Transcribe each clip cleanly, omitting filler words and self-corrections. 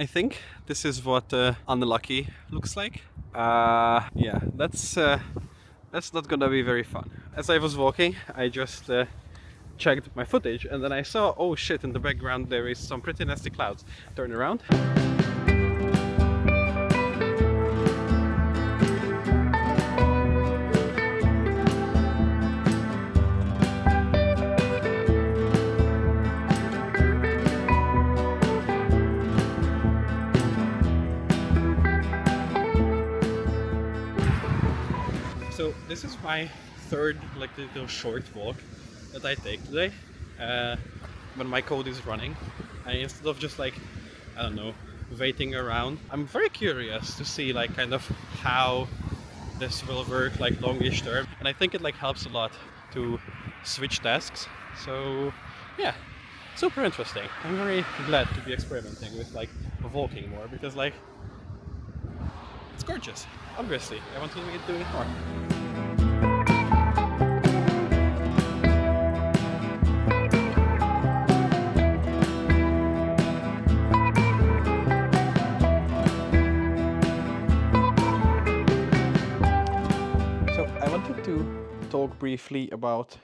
I think this is what unlucky looks like. Yeah, that's not gonna be very fun. As I was walking, I just checked my footage and then I saw, oh shit, in the background there is some pretty nasty clouds. Turn around. So this is my third like little short walk that I take today. Uh, when my code is running, instead of just like, I don't know, waiting around, I'm very curious to see like kind of how this will work like longish term, and I think it like helps a lot to switch tasks. So yeah, super interesting. I'm very glad to be experimenting with like walking more because like it's gorgeous. Obviously, I want to keep doing it more. So I wanted to talk briefly about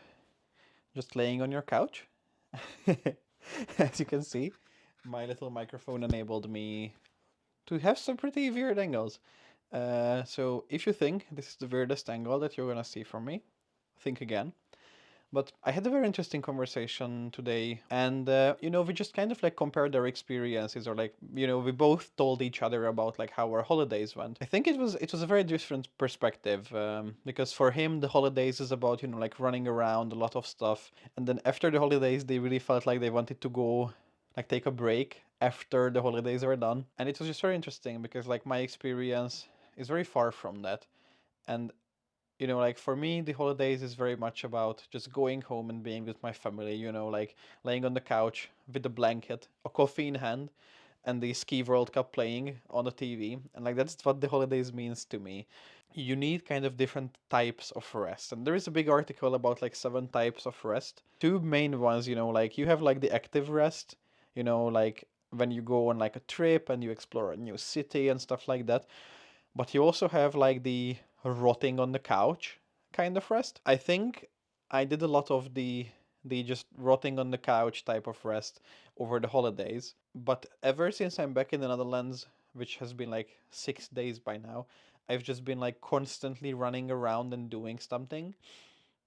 just laying on your couch. As you can see, my little microphone enabled me to have some pretty weird angles. So if you think this is the weirdest angle that you're gonna see from me, think again. But I had a very interesting conversation today, and we just kind of like compared our experiences, or like we both told each other about like how our holidays went. I think it was a very different perspective, because for him the holidays is about like running around a lot of stuff, and then after the holidays they really felt like they wanted to go like take a break after the holidays are done, and it was just very interesting because like my experience is very far from that, and like for me, the holidays is very much about just going home and being with my family, like laying on the couch with a blanket, a coffee in hand, and the Ski World Cup playing on the TV. And like that's what the holidays means to me. You need kind of different types of rest. And there is a big article about like 7 types of rest. Two main ones, like you have like the active rest, like when you go on like a trip and you explore a new city and stuff like that. But you also have like the rotting on the couch kind of rest. I think I did a lot of the just rotting on the couch type of rest over the holidays. But ever since I'm back in the Netherlands, which has been like 6 days by now, I've just been like constantly running around and doing something.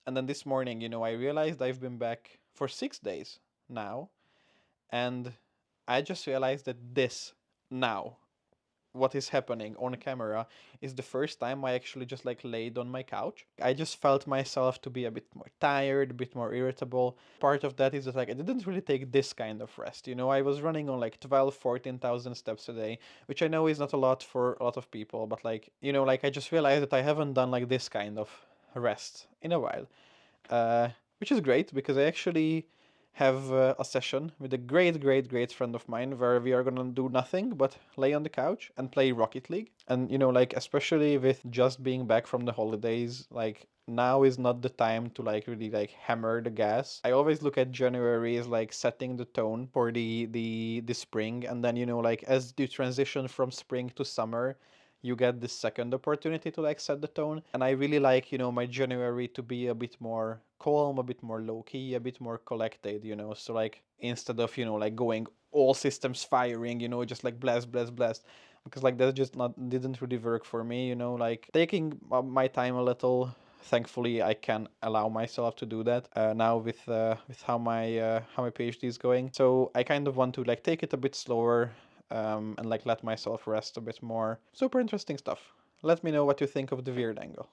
And then this morning, I realized I've been back for 6 days now. And I just realized that this now what is happening on camera is the first time I actually just like laid on my couch. I just felt myself to be a bit more tired, a bit more irritable. Part of that is that like I didn't really take this kind of rest. I was running on like 12, 14,000 steps a day, which I know is not a lot for a lot of people, but like, like I just realized that I haven't done like this kind of rest in a while. Uh, which is great because I actually have a session with a great, great, great friend of mine where we are gonna do nothing but lay on the couch and play Rocket League. And like especially with just being back from the holidays, like now is not the time to like really like hammer the gas. I always look at January as like setting the tone for the spring, and then like as you transition from spring to summer, you get the second opportunity to like set the tone. And I really like, my January to be a bit more calm, a bit more low key, a bit more collected, So like instead of, like going all systems firing, just like blast, blast, blast. Because like that just not didn't really work for me, like taking my time a little. Thankfully, I can allow myself to do that now with how my PhD is going. So I kind of want to like take it a bit slower, and like let myself rest a bit more. Super interesting stuff. Let me know what you think of the weird angle.